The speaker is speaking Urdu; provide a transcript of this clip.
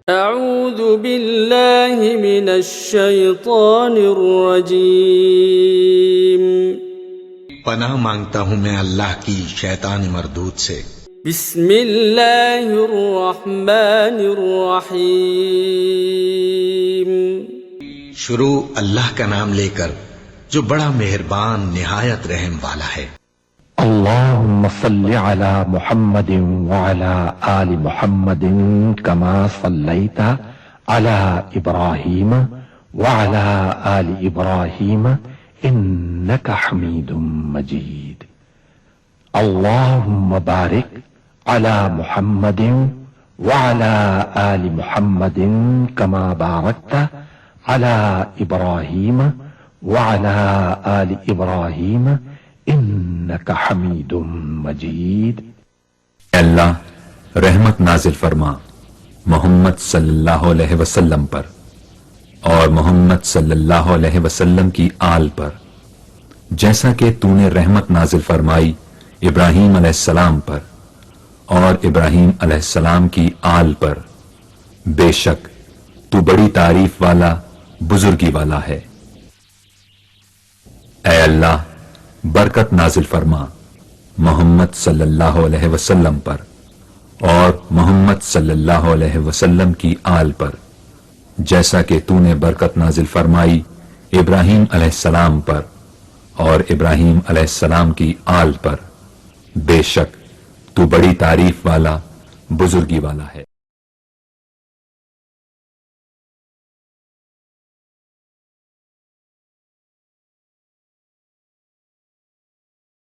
اعوذ باللہ من الشیطان الرجیم پناہ مانگتا ہوں میں اللہ کی شیطان مردود سے۔ بسم اللہ الرحمن الرحیم شروع اللہ کا نام لے کر جو بڑا مہربان نہایت رحم والا ہے۔ اللهم صل على محمد وعلى آل محمد كما صليت على إبراهيم وعلى آل إبراهيم إنك حميد مجيد۔ اللهم بارك على محمد وعلى آل محمد كما باركت على إبراهيم وعلى آل إبراهيم انک حمید مجید۔ اے اللہ رحمت نازل فرما محمد صلی اللہ علیہ وسلم پر اور محمد صلی اللہ علیہ وسلم کی آل پر، جیسا کہ تو نے رحمت نازل فرمائی ابراہیم علیہ السلام پر اور ابراہیم علیہ السلام کی آل پر، بے شک تو بڑی تعریف والا بزرگی والا ہے۔ اے اللہ برکت نازل فرما محمد صلی اللہ علیہ وسلم پر اور محمد صلی اللہ علیہ وسلم کی آل پر، جیسا کہ تو نے برکت نازل فرمائی ابراہیم علیہ السلام پر اور ابراہیم علیہ السلام کی آل پر، بے شک تو بڑی تعریف والا بزرگی والا ہے۔